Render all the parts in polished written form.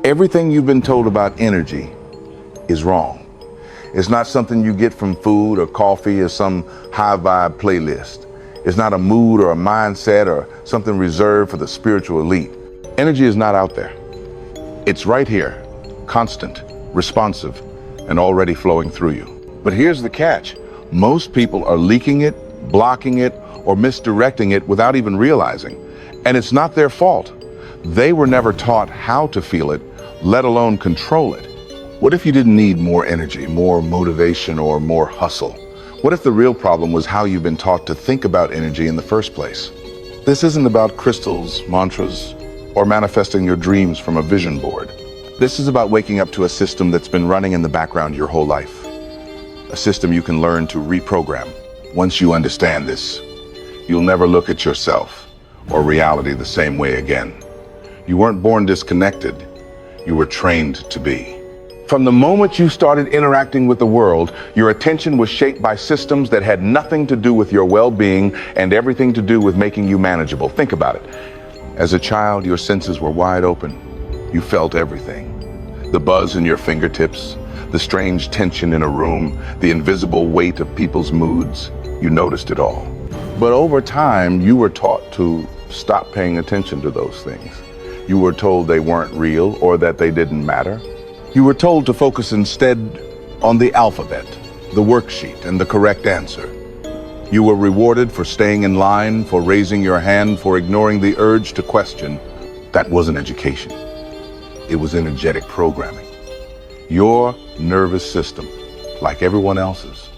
Everything you've been told about energy is wrong. It's not something you get from food or coffee or some high vibe playlist. It's not a mood or a mindset or something reserved for the spiritual elite. Energy is not out there. It's right here, constant, responsive, and already flowing through you. But here's the catch. Most people are leaking it, blocking it, or misdirecting it without even realizing. And it's not their fault. They were never taught how to feel it, let alone control it. What if you didn't need more energy, more motivation, or more hustle? What if the real problem was how you've been taught to think about energy in the first place? This isn't about crystals, mantras, or manifesting your dreams from a vision board. This is about waking up to a system that's been running in the background your whole life. A system you can learn to reprogram. Once you understand this, you'll never look at yourself or reality the same way again. You weren't born disconnected. You were trained to be. From the moment you started interacting with the world, your attention was shaped by systems that had nothing to do with your well-being and everything to do with making you manageable. Think about it. As a child, your senses were wide open. You felt everything. The buzz in your fingertips, the strange tension in a room, the invisible weight of people's moods. You noticed it all. But over time, you were taught to stop paying attention to those things. You were told they weren't real or that they didn't matter. You were told to focus instead on the alphabet, the worksheet, and the correct answer. You were rewarded for staying in line, for raising your hand, for ignoring the urge to question. That wasn't education. It was energetic programming. Your nervous system, like everyone else's,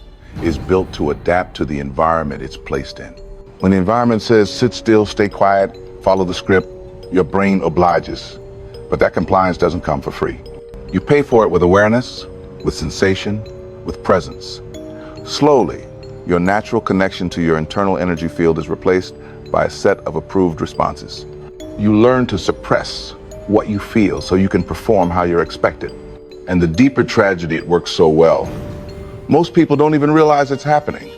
is built to adapt to the environment it's placed in. When the environment says, sit still, stay quiet, follow the script, your brain obliges. But that compliance doesn't come for free. You pay for it with awareness, with sensation, with presence. Slowly, your natural connection to your internal energy field is replaced by a set of approved responses. You learn to suppress what you feel so you can perform how you're expected. And the deeper tragedy, it works so well. Most people don't even realize it's happening.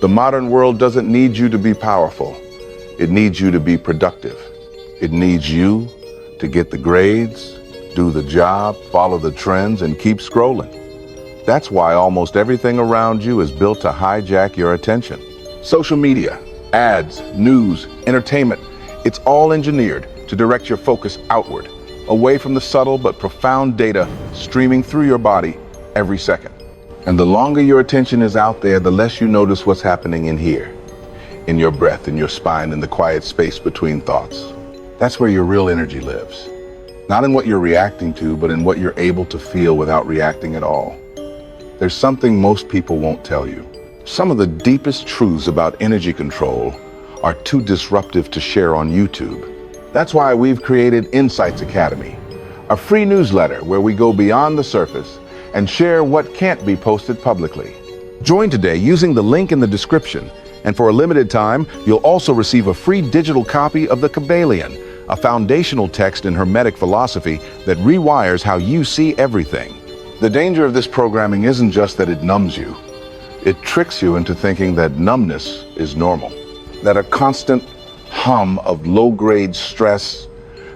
The modern world doesn't need you to be powerful. It needs you to be productive. It needs you to get the grades, do the job, follow the trends, and keep scrolling. That's why almost everything around you is built to hijack your attention. Social media, ads, news, entertainment, it's all engineered to direct your focus outward, away from the subtle but profound data streaming through your body every second. And the longer your attention is out there, the less you notice what's happening in here, in your breath, in your spine, in the quiet space between thoughts. That's where your real energy lives. Not in what you're reacting to, but in what you're able to feel without reacting at all. There's something most people won't tell you. Some of the deepest truths about energy control are too disruptive to share on YouTube. That's why we've created Insights Academy, a free newsletter where we go beyond the surface and share what can't be posted publicly. Join today using the link in the description, and for a limited time, you'll also receive a free digital copy of the Kybalion, a foundational text in Hermetic philosophy that rewires how you see everything. The danger of this programming isn't just that it numbs you. It tricks you into thinking that numbness is normal, that a constant hum of low-grade stress,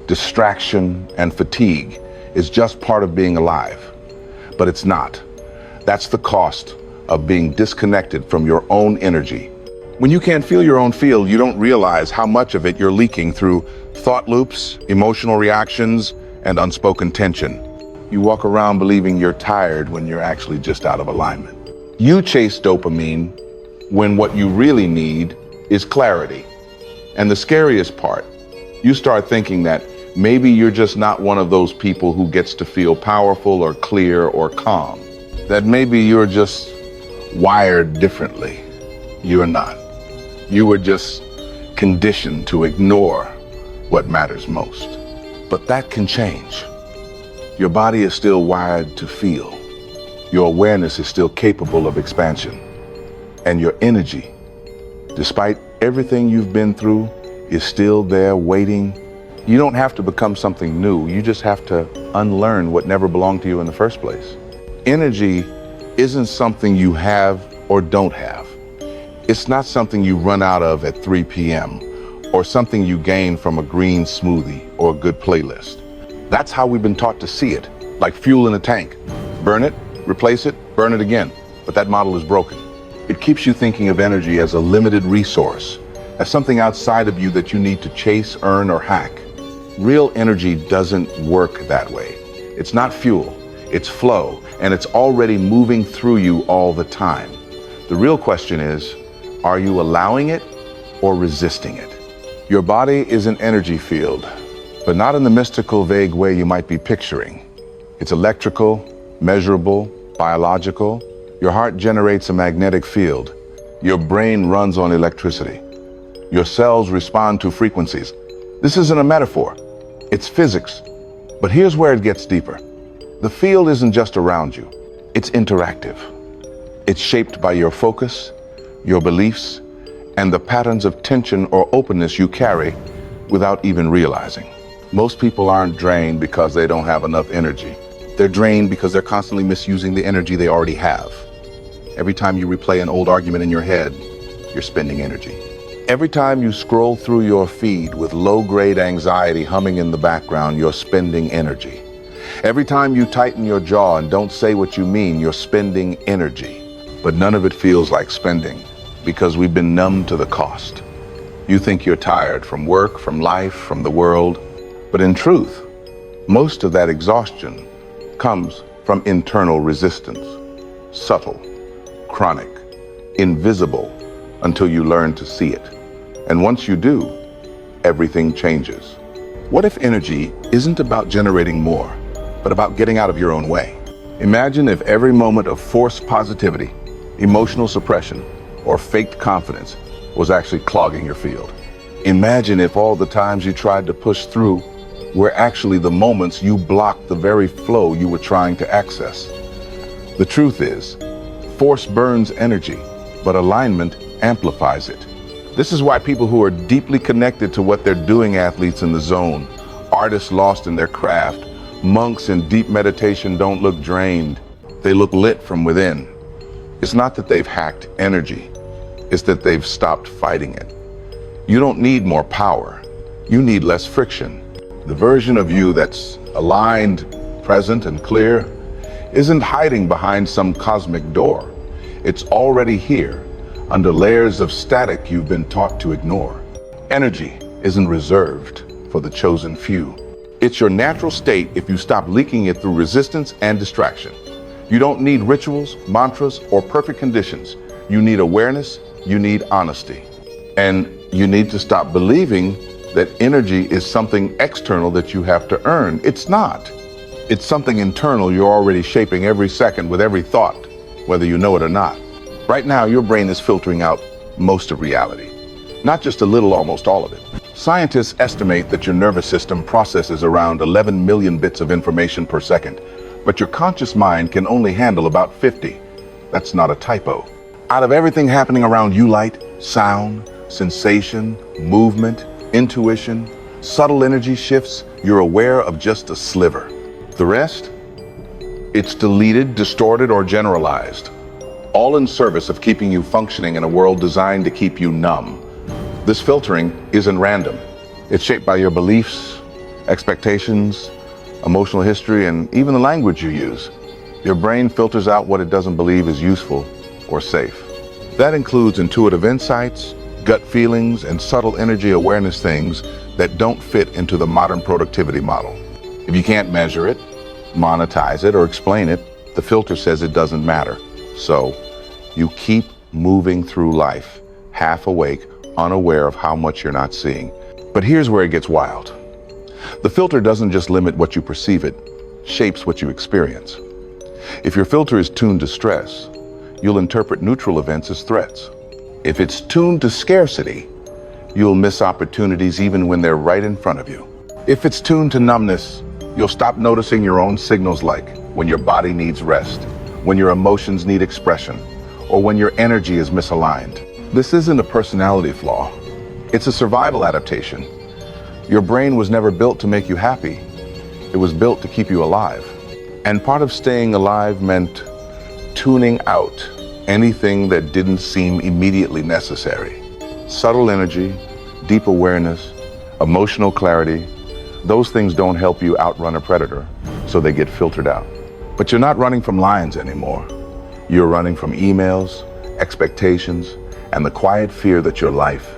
distraction, and fatigue is just part of being alive. But it's not. That's the cost of being disconnected from your own energy. When you can't feel your own field, you don't realize how much of it you're leaking through thought loops, emotional reactions, and unspoken tension. You walk around believing you're tired when you're actually just out of alignment. You chase dopamine when what you really need is clarity. And the scariest part, you start thinking that maybe you're just not one of those people who gets to feel powerful or clear or calm. That maybe you're just wired differently. You're not. You were just conditioned to ignore what matters most. But that can change. Your body is still wired to feel. Your awareness is still capable of expansion. And your energy, despite everything you've been through, is still there waiting. You don't have to become something new. You just have to unlearn what never belonged to you in the first place. Energy isn't something you have or don't have. It's not something you run out of at 3 p.m. or something you gain from a green smoothie or a good playlist. That's how we've been taught to see it, like fuel in a tank. Burn it, replace it, burn it again. But that model is broken. It keeps you thinking of energy as a limited resource, as something outside of you that you need to chase, earn, or hack. Real energy doesn't work that way. It's not fuel, it's flow, and it's already moving through you all the time. The real question is, are you allowing it or resisting it? Your body is an energy field, but not in the mystical, vague way you might be picturing. It's electrical, measurable, biological. Your heart generates a magnetic field. Your brain runs on electricity. Your cells respond to frequencies. This isn't a metaphor, it's physics. But here's where it gets deeper. The field isn't just around you, it's interactive. It's shaped by your focus, your beliefs, and the patterns of tension or openness you carry without even realizing. Most people aren't drained because they don't have enough energy. They're drained because they're constantly misusing the energy they already have. Every time you replay an old argument in your head, you're spending energy. Every time you scroll through your feed with low-grade anxiety humming in the background, you're spending energy. Every time you tighten your jaw and don't say what you mean, you're spending energy. But none of it feels like spending because we've been numb to the cost. You think you're tired from work, from life, from the world. But in truth, most of that exhaustion comes from internal resistance. Subtle, chronic, invisible, until you learn to see it. And once you do, everything changes. What if energy isn't about generating more, but about getting out of your own way? Imagine if every moment of forced positivity, emotional suppression, or faked confidence was actually clogging your field. Imagine if all the times you tried to push through were actually the moments you blocked the very flow you were trying to access. The truth is, force burns energy, but alignment amplifies it. This is why people who are deeply connected to what they're doing, athletes in the zone, artists lost in their craft, monks in deep meditation don't look drained. They look lit from within. It's not that they've hacked energy, it's that they've stopped fighting it. You don't need more power, you need less friction. The version of you that's aligned, present, and clear isn't hiding behind some cosmic door. It's already here, under layers of static you've been taught to ignore. Energy isn't reserved for the chosen few. It's your natural state if you stop leaking it through resistance and distraction. You don't need rituals, mantras, or perfect conditions. You need awareness, you need honesty. And you need to stop believing that energy is something external that you have to earn. It's not. It's something internal you're already shaping every second with every thought, whether you know it or not. Right now, your brain is filtering out most of reality. Not just a little, almost all of it. Scientists estimate that your nervous system processes around 11 million bits of information per second, but your conscious mind can only handle about 50. That's not a typo. Out of everything happening around you, light, sound, sensation, movement, intuition, subtle energy shifts, you're aware of just a sliver. The rest? It's deleted, distorted, or generalized, all in service of keeping you functioning in a world designed to keep you numb. This filtering isn't random. It's shaped by your beliefs, expectations, emotional history, and even the language you use. Your brain filters out what it doesn't believe is useful or safe. That includes intuitive insights, gut feelings, and subtle energy awareness things that don't fit into the modern productivity model. If you can't measure it, monetize it, or explain it, the filter says it doesn't matter. So you keep moving through life, half awake, unaware of how much you're not seeing. But here's where it gets wild. The filter doesn't just limit what you perceive, it shapes what you experience. If your filter is tuned to stress, you'll interpret neutral events as threats. If it's tuned to scarcity, you'll miss opportunities even when they're right in front of you. If it's tuned to numbness, you'll stop noticing your own signals, like when your body needs rest, when your emotions need expression, or when your energy is misaligned. This isn't a personality flaw. It's a survival adaptation. Your brain was never built to make you happy. It was built to keep you alive. And part of staying alive meant tuning out anything that didn't seem immediately necessary. Subtle energy, deep awareness, emotional clarity, Those things don't help you outrun a predator, so they get filtered out. But you're not running from lions anymore. You're running from emails, expectations, and the quiet fear that your life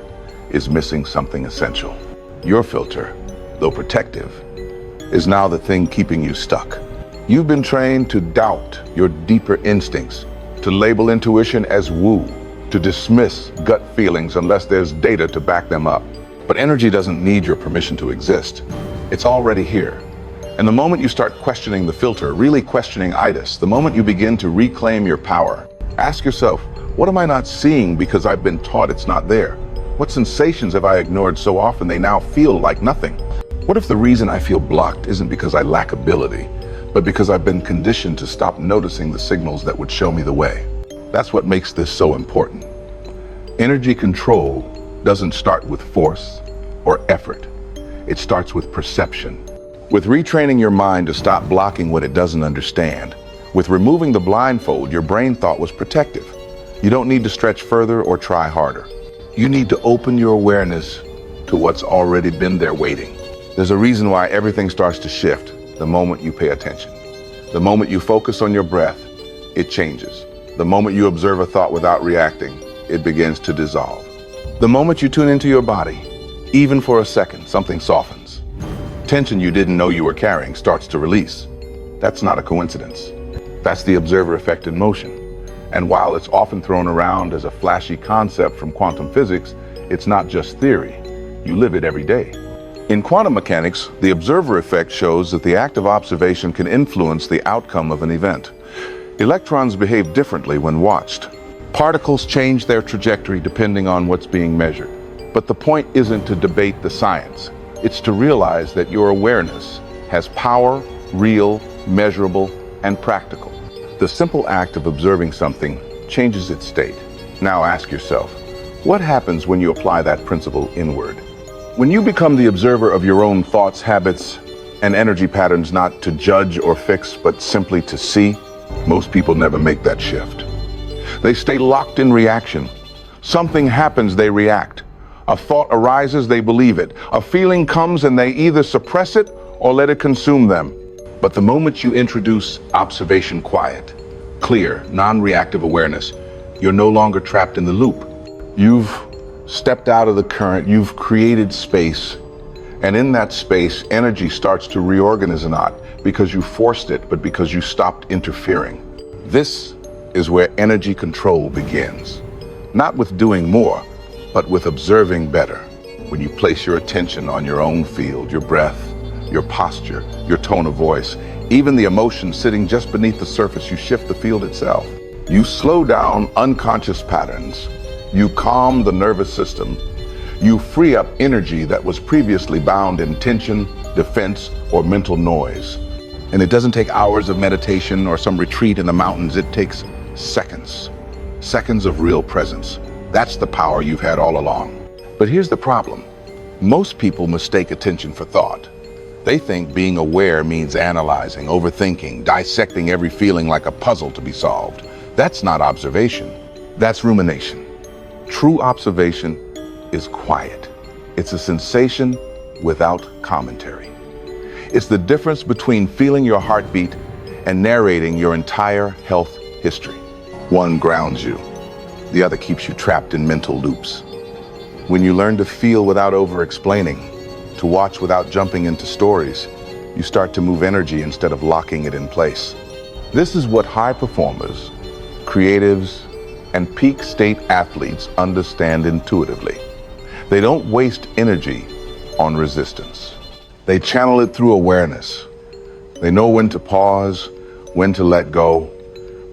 is missing something essential. Your filter, though protective, is now the thing keeping you stuck. You've been trained to doubt your deeper instincts, to label intuition as woo, to dismiss gut feelings unless there's data to back them up. But energy doesn't need your permission to exist. It's already here. And the moment you start questioning the filter, really questioning itis, the moment you begin to reclaim your power, ask yourself, what am I not seeing because I've been taught it's not there? What sensations have I ignored so often they now feel like nothing? What if the reason I feel blocked isn't because I lack ability, but because I've been conditioned to stop noticing the signals that would show me the way? That's what makes this so important. Energy control doesn't start with force or effort. It starts with perception. With retraining your mind to stop blocking what it doesn't understand, with removing the blindfold your brain thought was protective. You don't need to stretch further or try harder. You need to open your awareness to what's already been there waiting. There's a reason why everything starts to shift the moment you pay attention. The moment you focus on your breath, it changes. The moment you observe a thought without reacting, it begins to dissolve. The moment you tune into your body, even for a second, something softens. Tension you didn't know you were carrying starts to release. That's not a coincidence. That's the observer effect in motion. And while it's often thrown around as a flashy concept from quantum physics, it's not just theory. You live it every day. In quantum mechanics, the observer effect shows that the act of observation can influence the outcome of an event. Electrons behave differently when watched. Particles change their trajectory depending on what's being measured. But the point isn't to debate the science. It's to realize that your awareness has power, real, measurable, and practical. The simple act of observing something changes its state. Now ask yourself, what happens when you apply that principle inward? When you become the observer of your own thoughts, habits, and energy patterns, not to judge or fix, but simply to see, most people never make that shift. They stay locked in reaction. Something happens, they react. A thought arises, they believe it. A feeling comes and they either suppress it or let it consume them. But the moment you introduce observation, quiet, clear, non-reactive awareness, you're no longer trapped in the loop. You've stepped out of the current, you've created space, and in that space, energy starts to reorganize, not because you forced it, but because you stopped interfering. This is where energy control begins. Not with doing more, but with observing better. When you place your attention on your own field, your breath, your posture, your tone of voice, even the emotions sitting just beneath the surface, you shift the field itself. You slow down unconscious patterns. You calm the nervous system. You free up energy that was previously bound in tension, defense, or mental noise. And it doesn't take hours of meditation or some retreat in the mountains. It takes seconds. Seconds of real presence. That's the power you've had all along. But here's the problem. Most people mistake attention for thought. They think being aware means analyzing, overthinking, dissecting every feeling like a puzzle to be solved. That's not observation. That's rumination. True observation is quiet. It's a sensation without commentary. It's the difference between feeling your heartbeat and narrating your entire health history. One grounds you. The other keeps you trapped in mental loops. When you learn to feel without over-explaining, to watch without jumping into stories, you start to move energy instead of locking it in place. This is what high performers, creatives, and peak state athletes understand intuitively. They don't waste energy on resistance. They channel it through awareness. They know when to pause, when to let go,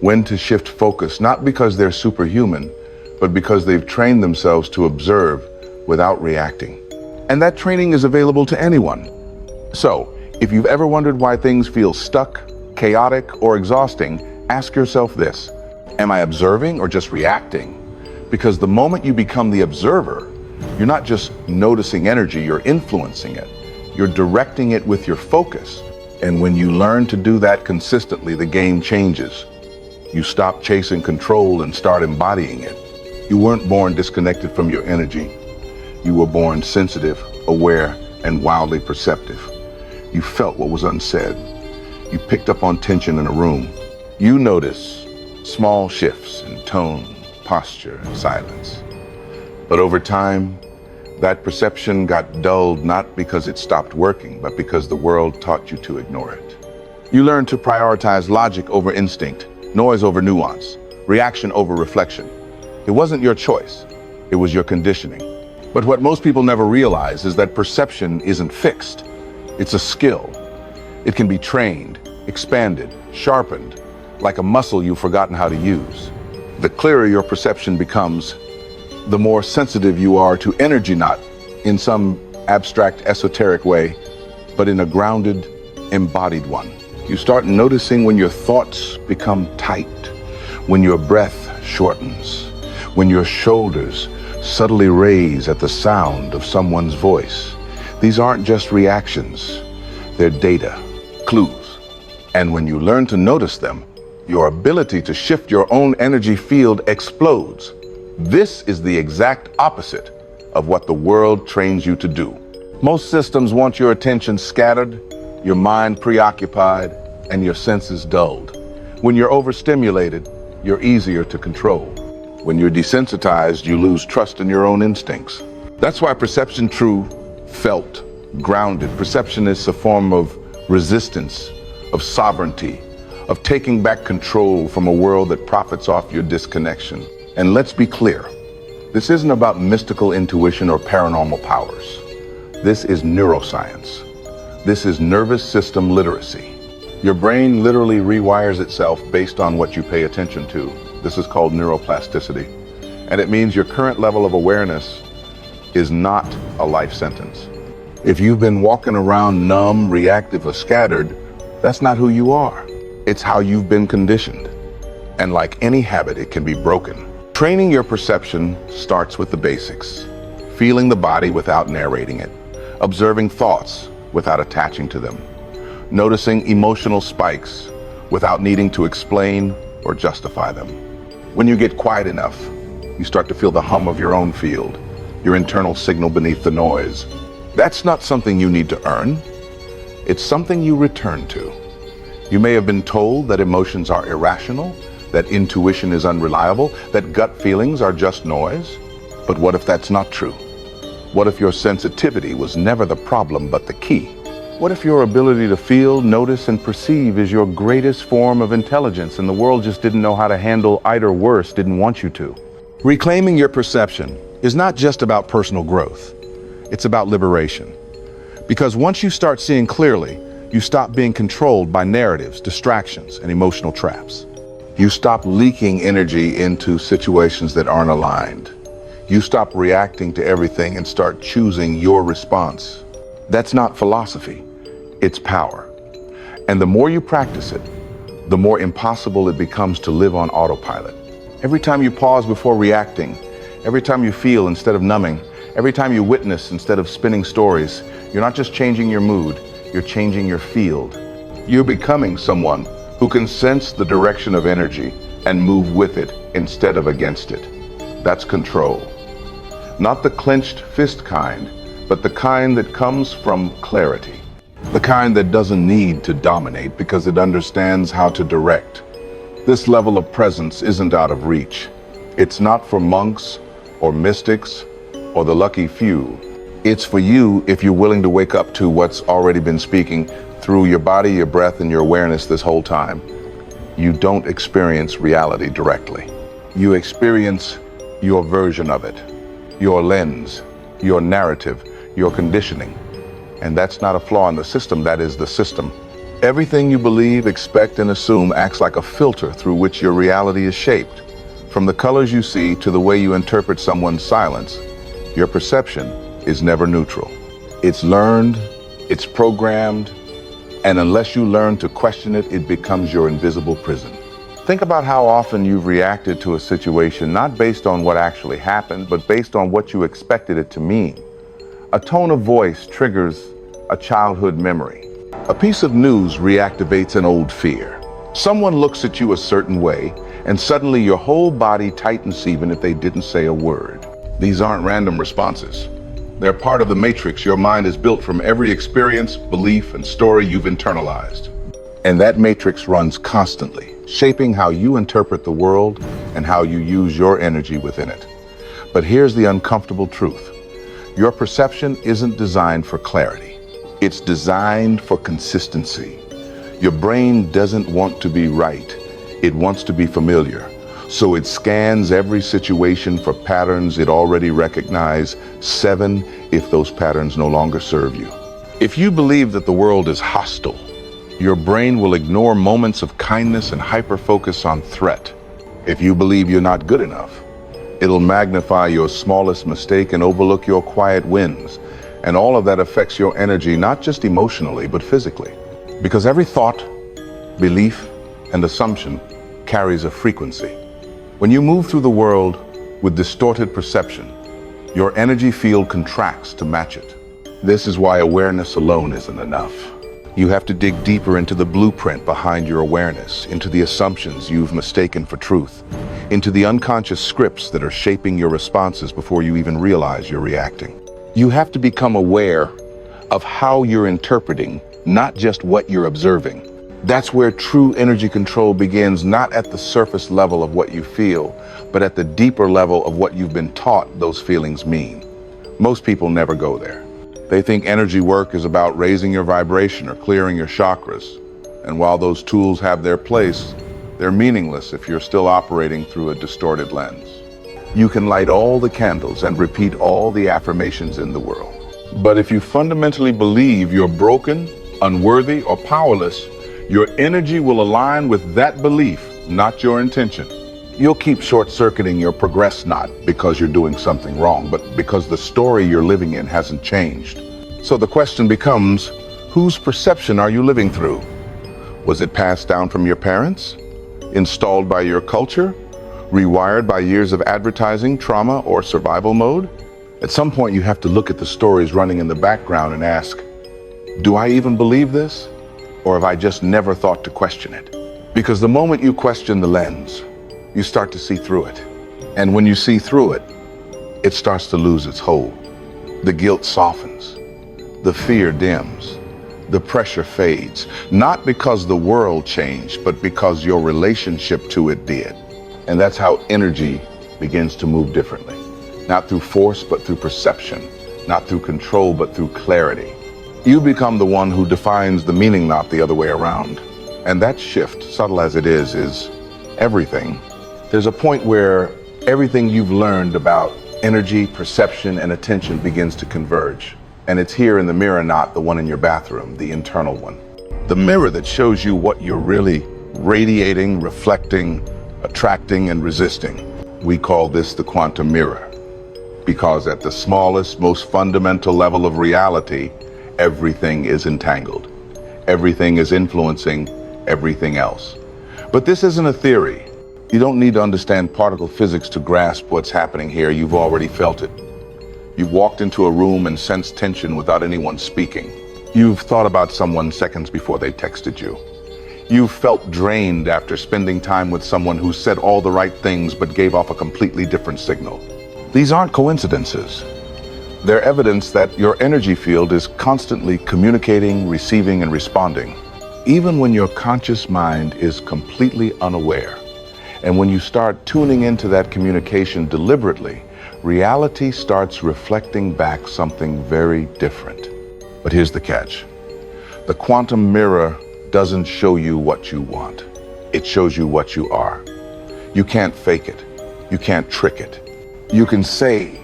when to shift focus, not because they're superhuman, but because they've trained themselves to observe without reacting. And that training is available to anyone. So, if you've ever wondered why things feel stuck, chaotic, or exhausting, ask yourself this: am I observing or just reacting? Because the moment you become the observer, you're not just noticing energy, you're influencing it. You're directing it with your focus. And when you learn to do that consistently, the game changes. You stop chasing control and start embodying it. You weren't born disconnected from your energy. You were born sensitive, aware, and wildly perceptive. You felt what was unsaid. You picked up on tension in a room. You notice small shifts in tone, posture, and silence. But over time, that perception got dulled not because it stopped working, but because the world taught you to ignore it. You learned to prioritize logic over instinct, noise over nuance, reaction over reflection. It wasn't your choice, it was your conditioning. But what most people never realize is that perception isn't fixed. It's a skill. It can be trained, expanded, sharpened, like a muscle you've forgotten how to use. The clearer your perception becomes, the more sensitive you are to energy, not in some abstract esoteric way, but in a grounded, embodied one. You start noticing when your thoughts become tight, when your breath shortens, when your shoulders subtly raise at the sound of someone's voice. These aren't just reactions, they're data, clues. And when you learn to notice them, your ability to shift your own energy field explodes. This is the exact opposite of what the world trains you to do. Most systems want your attention scattered, your mind preoccupied, and your senses dulled. When you're overstimulated, you're easier to control. When you're desensitized, you lose trust in your own instincts. That's why perception true, felt, grounded. Perception is a form of resistance, of sovereignty, of taking back control from a world that profits off your disconnection. And let's be clear, this isn't about mystical intuition or paranormal powers. This is neuroscience. This is nervous system literacy. Your brain literally rewires itself based on what you pay attention to. This is called neuroplasticity. And it means your current level of awareness is not a life sentence. If you've been walking around numb, reactive, or scattered, that's not who you are. It's how you've been conditioned. And like any habit, it can be broken. Training your perception starts with the basics. Feeling the body without narrating it. Observing thoughts without attaching to them. Noticing emotional spikes without needing to explain or justify them. When you get quiet enough, you start to feel the hum of your own field, your internal signal beneath the noise. That's not something you need to earn. It's something you return to. You may have been told that emotions are irrational, that intuition is unreliable, that gut feelings are just noise. But what if that's not true? What if your sensitivity was never the problem but the key? What if your ability to feel, notice, and perceive is your greatest form of intelligence and the world just didn't know how to handle it, or worse, didn't want you to? Reclaiming your perception is not just about personal growth. It's about liberation. Because once you start seeing clearly, you stop being controlled by narratives, distractions, and emotional traps. You stop leaking energy into situations that aren't aligned. You stop reacting to everything and start choosing your response. That's not philosophy, it's power. And the more you practice it, the more impossible it becomes to live on autopilot. Every time you pause before reacting, every time you feel instead of numbing, every time you witness instead of spinning stories, you're not just changing your mood, you're changing your field. You're becoming someone who can sense the direction of energy and move with it instead of against it. That's control. Not the clenched fist kind, but the kind that comes from clarity. The kind that doesn't need to dominate because it understands how to direct. This level of presence isn't out of reach. It's not for monks or mystics or the lucky few. It's for you if you're willing to wake up to what's already been speaking through your body, your breath, and your awareness this whole time. You don't experience reality directly. You experience your version of it, your lens, your narrative, your conditioning. And that's not a flaw in the system, that is the system. Everything you believe, expect, and assume acts like a filter through which your reality is shaped. From the colors you see to the way you interpret someone's silence, your perception is never neutral. It's learned, it's programmed, and unless you learn to question it, it becomes your invisible prison. Think about how often you've reacted to a situation not based on what actually happened, but based on what you expected it to mean. A tone of voice triggers a childhood memory. A piece of news reactivates an old fear. Someone looks at you a certain way, and suddenly your whole body tightens even if they didn't say a word. These aren't random responses. They're part of the matrix your mind is built from every experience, belief, and story you've internalized. And that matrix runs constantly, shaping how you interpret the world and how you use your energy within it. But here's the uncomfortable truth. Your perception isn't designed for clarity. It's designed for consistency. Your brain doesn't want to be right. It wants to be familiar. So it scans every situation for patterns it already recognized, 7 if those patterns no longer serve you. If you believe that the world is hostile, your brain will ignore moments of kindness and hyper-focus on threat. If you believe you're not good enough, it'll magnify your smallest mistake and overlook your quiet wins. And all of that affects your energy, not just emotionally, but physically. Because every thought, belief, and assumption carries a frequency. When you move through the world with distorted perception, your energy field contracts to match it. This is why awareness alone isn't enough. You have to dig deeper into the blueprint behind your awareness, into the assumptions you've mistaken for truth, into the unconscious scripts that are shaping your responses before you even realize you're reacting. You have to become aware of how you're interpreting, not just what you're observing. That's where true energy control begins, not at the surface level of what you feel, but at the deeper level of what you've been taught those feelings mean. Most people never go there. They think energy work is about raising your vibration or clearing your chakras. And while those tools have their place, they're meaningless if you're still operating through a distorted lens. You can light all the candles and repeat all the affirmations in the world. But if you fundamentally believe you're broken, unworthy, or powerless, your energy will align with that belief, not your intention. You'll keep short-circuiting your progress not because you're doing something wrong, but because the story you're living in hasn't changed. So the question becomes, whose perception are you living through? Was it passed down from your parents? Installed by your culture? Rewired by years of advertising, trauma, or survival mode? At some point you have to look at the stories running in the background and ask, do I even believe this? Or have I just never thought to question it? Because the moment you question the lens, you start to see through it. And when you see through it, it starts to lose its hold. The guilt softens. The fear dims. The pressure fades. Not because the world changed, but because your relationship to it did. And that's how energy begins to move differently. Not through force, but through perception. Not through control, but through clarity. You become the one who defines the meaning, not the other way around. And that shift, subtle as it is everything. There's a point where everything you've learned about energy, perception, and attention begins to converge. And it's here in the mirror, not the one in your bathroom, the internal one. The mirror that shows you what you're really radiating, reflecting, attracting, and resisting. We call this the quantum mirror. Because at the smallest, most fundamental level of reality, everything is entangled. Everything is influencing everything else. But this isn't a theory. You don't need to understand particle physics to grasp what's happening here. You've already felt it. You've walked into a room and sensed tension without anyone speaking. You've thought about someone seconds before they texted you. You've felt drained after spending time with someone who said all the right things but gave off a completely different signal. These aren't coincidences. They're evidence that your energy field is constantly communicating, receiving, and responding, even when your conscious mind is completely unaware. And when you start tuning into that communication deliberately, reality starts reflecting back something very different. But here's the catch. The quantum mirror doesn't show you what you want. It shows you what you are. You can't fake it. You can't trick it. You can say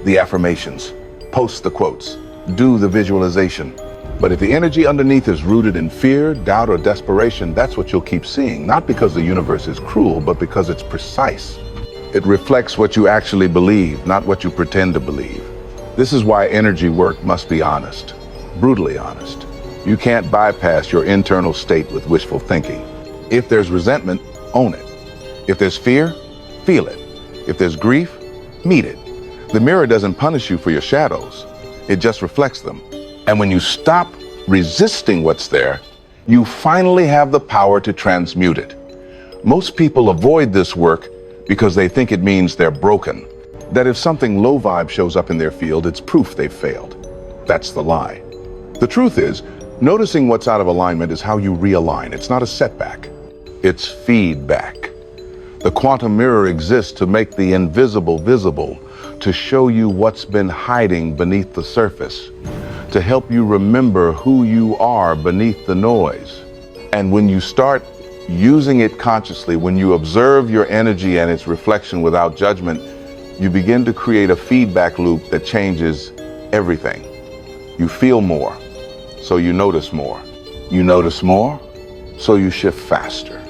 the affirmations, post the quotes, do the visualization. But if the energy underneath is rooted in fear, doubt, or desperation, that's what you'll keep seeing. Not because the universe is cruel, but because it's precise. It reflects what you actually believe, not what you pretend to believe. This is why energy work must be honest, brutally honest. You can't bypass your internal state with wishful thinking. If there's resentment, own it. If there's fear, feel it. If there's grief, meet it. The mirror doesn't punish you for your shadows. It just reflects them. And when you stop resisting what's there, you finally have the power to transmute it. Most people avoid this work because they think it means they're broken. That if something low vibe shows up in their field, it's proof they've failed. That's the lie. The truth is, noticing what's out of alignment is how you realign. It's not a setback. It's feedback. The quantum mirror exists to make the invisible visible, to show you what's been hiding beneath the surface, to help you remember who you are beneath the noise. And when you start using it consciously, when you observe your energy and its reflection without judgment, you begin to create a feedback loop that changes everything. You feel more, so you notice more. You notice more, so you shift faster.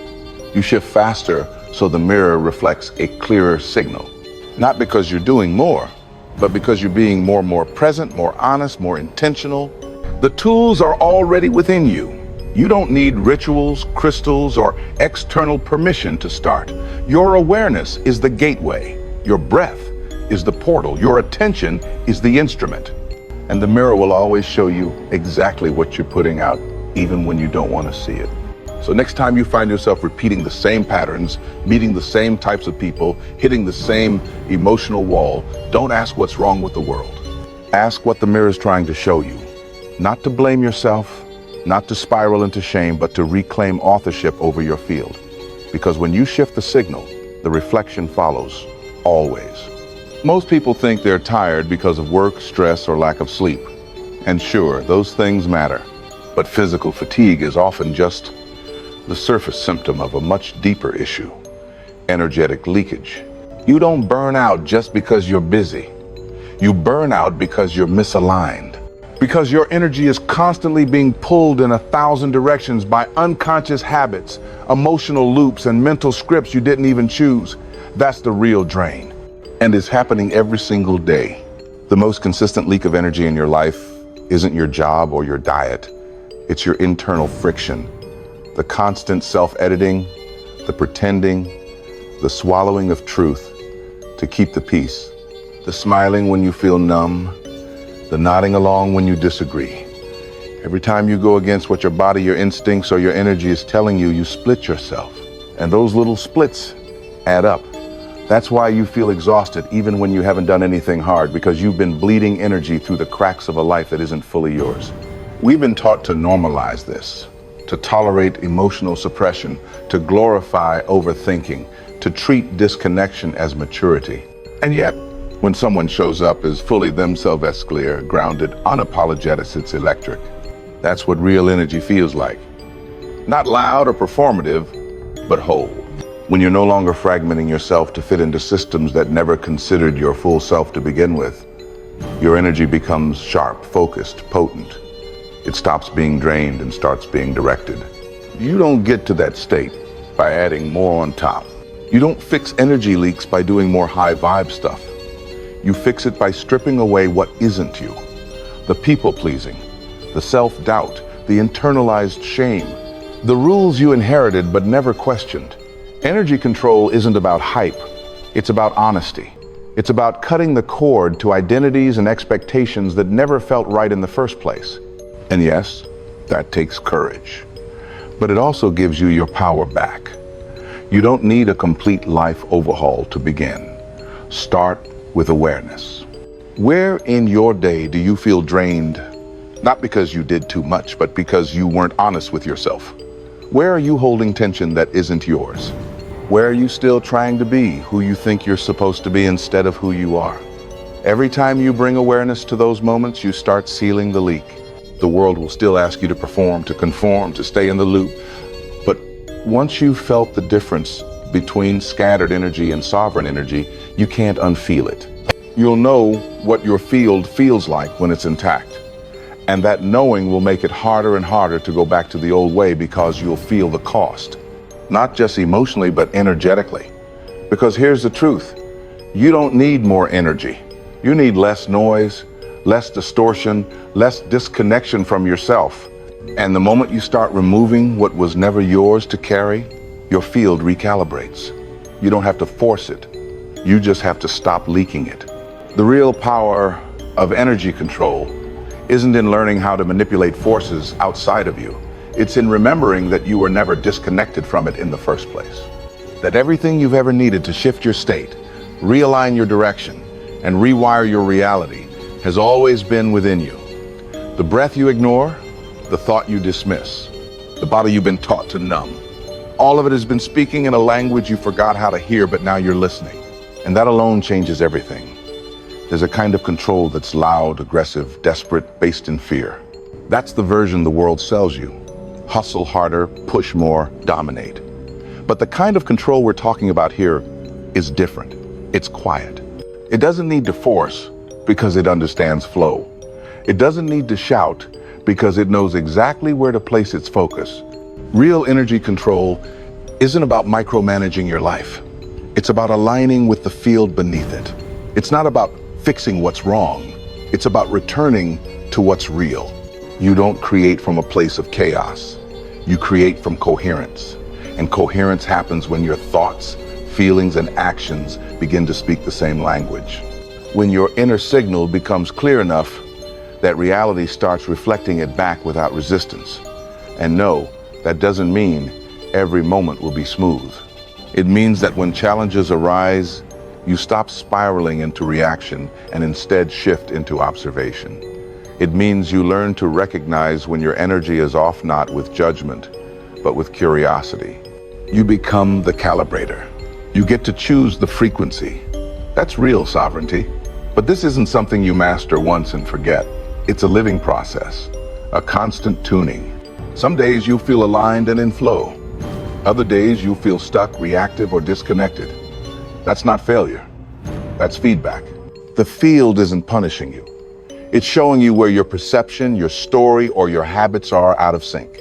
You shift faster, so the mirror reflects a clearer signal. Not because you're doing more, but because you're being more present, more honest, more intentional. The tools are already within you. You don't need rituals, crystals, or external permission to start. Your awareness is the gateway. Your breath is the portal. Your attention is the instrument. And the mirror will always show you exactly what you're putting out, even when you don't want to see it. So next time you find yourself repeating the same patterns, meeting the same types of people, hitting the same emotional wall, don't ask what's wrong with the world. Ask what the mirror is trying to show you. Not to blame yourself, not to spiral into shame, but to reclaim authorship over your field. Because when you shift the signal, the reflection follows, always. Most people think they're tired because of work, stress, or lack of sleep. And sure, those things matter. But physical fatigue is often just the surface symptom of a much deeper issue, energetic leakage. You don't burn out just because you're busy. You burn out because you're misaligned. Because your energy is constantly being pulled in 1,000 directions by unconscious habits, emotional loops, and mental scripts you didn't even choose. That's the real drain. And it's happening every single day. The most consistent leak of energy in your life isn't your job or your diet. It's your internal friction. The constant self-editing, the pretending, the swallowing of truth to keep the peace, the smiling when you feel numb, the nodding along when you disagree. Every time you go against what your body, your instincts, or your energy is telling you, you split yourself. And those little splits add up. That's why you feel exhausted even when you haven't done anything hard, because you've been bleeding energy through the cracks of a life that isn't fully yours. We've been taught to normalize this, to tolerate emotional suppression, to glorify overthinking, to treat disconnection as maturity. And yet, when someone shows up as fully themselves, as clear, grounded, unapologetic, it's electric. That's what real energy feels like. Not loud or performative, but whole. When you're no longer fragmenting yourself to fit into systems that never considered your full self to begin with, your energy becomes sharp, focused, potent. It stops being drained and starts being directed. You don't get to that state by adding more on top. You don't fix energy leaks by doing more high vibe stuff. You fix it by stripping away what isn't you. The people-pleasing, the self-doubt, the internalized shame, the rules you inherited but never questioned. Energy control isn't about hype. It's about honesty. It's about cutting the cord to identities and expectations that never felt right in the first place. And yes, that takes courage. But it also gives you your power back. You don't need a complete life overhaul to begin. Start with awareness. Where in your day do you feel drained? Not because you did too much, but because you weren't honest with yourself. Where are you holding tension that isn't yours? Where are you still trying to be who you think you're supposed to be instead of who you are? Every time you bring awareness to those moments, you start sealing the leak. The world will still ask you to perform, to conform, to stay in the loop. But once you've felt the difference between scattered energy and sovereign energy, you can't unfeel it. You'll know what your field feels like when it's intact. And that knowing will make it harder and harder to go back to the old way, because you'll feel the cost. Not just emotionally, but energetically. Because here's the truth. You don't need more energy. You need less noise, less distortion, less disconnection from yourself. And the moment you start removing what was never yours to carry, your field recalibrates. You don't have to force it. You just have to stop leaking it. The real power of energy control isn't in learning how to manipulate forces outside of you. It's in remembering that you were never disconnected from it in the first place. That everything you've ever needed to shift your state, realign your direction, and rewire your reality has always been within you. The breath you ignore, the thought you dismiss, the body you've been taught to numb. All of it has been speaking in a language you forgot how to hear, but now you're listening. And that alone changes everything. There's a kind of control that's loud, aggressive, desperate, based in fear. That's the version the world sells you. Hustle harder, push more, dominate. But the kind of control we're talking about here is different. It's quiet. It doesn't need to force because it understands flow. It doesn't need to shout because it knows exactly where to place its focus. Real energy control isn't about micromanaging your life. It's about aligning with the field beneath it. It's not about fixing what's wrong. It's about returning to what's real. You don't create from a place of chaos. You create from coherence. And coherence happens when your thoughts, feelings, and actions begin to speak the same language. When your inner signal becomes clear enough that reality starts reflecting it back without resistance. And no, that doesn't mean every moment will be smooth. It means that when challenges arise, you stop spiraling into reaction and instead shift into observation. It means you learn to recognize when your energy is off, not with judgment, but with curiosity. You become the calibrator. You get to choose the frequency. That's real sovereignty. But this isn't something you master once and forget. It's a living process, a constant tuning. Some days you feel aligned and in flow. Other days you feel stuck, reactive, or disconnected. That's not failure. That's feedback. The field isn't punishing you. It's showing you where your perception, your story, or your habits are out of sync.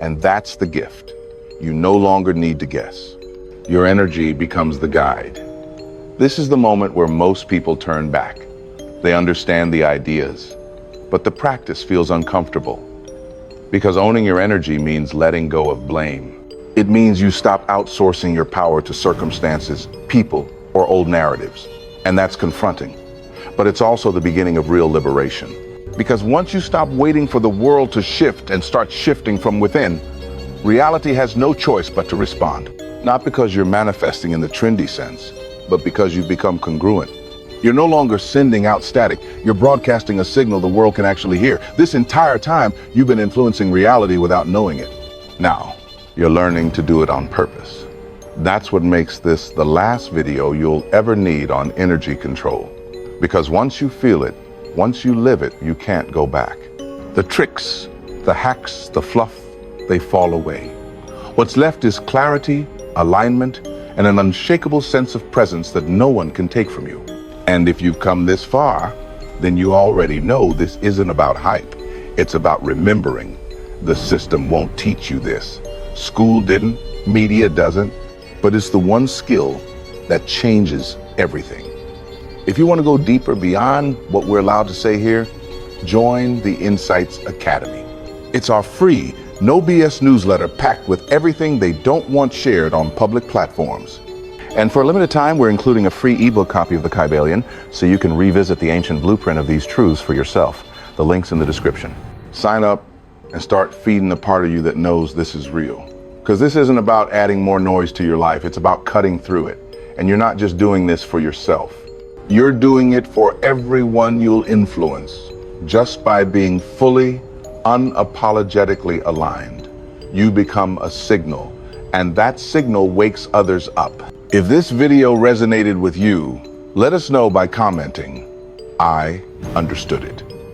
And that's the gift. You no longer need to guess. Your energy becomes the guide. This is the moment where most people turn back. They understand the ideas, but the practice feels uncomfortable. Because owning your energy means letting go of blame. It means you stop outsourcing your power to circumstances, people, or old narratives. And that's confronting. But it's also the beginning of real liberation. Because once you stop waiting for the world to shift and start shifting from within, reality has no choice but to respond. Not because you're manifesting in the trendy sense, but because you've become congruent. You're no longer sending out static. You're broadcasting a signal the world can actually hear. This entire time, you've been influencing reality without knowing it. Now, you're learning to do it on purpose. That's what makes this the last video you'll ever need on energy control. Because once you feel it, once you live it, you can't go back. The tricks, the hacks, the fluff, they fall away. What's left is clarity, alignment, and an unshakable sense of presence that no one can take from you. And if you've come this far, then you already know this isn't about hype. It's about remembering. The system won't teach you this. School didn't, media doesn't, but it's the one skill that changes everything. If you want to go deeper beyond what we're allowed to say here, join the Insights Academy. It's our free, no BS newsletter packed with everything they don't want shared on public platforms. And for a limited time, we're including a free ebook copy of the Kybalion so you can revisit the ancient blueprint of these truths for yourself. The link's in the description. Sign up and start feeding the part of you that knows this is real. Because this isn't about adding more noise to your life. It's about cutting through it. And you're not just doing this for yourself. You're doing it for everyone you'll influence just by being fully, unapologetically aligned. You become a signal, and that signal wakes others up. If this video resonated with you, let us know by commenting, "I understood it."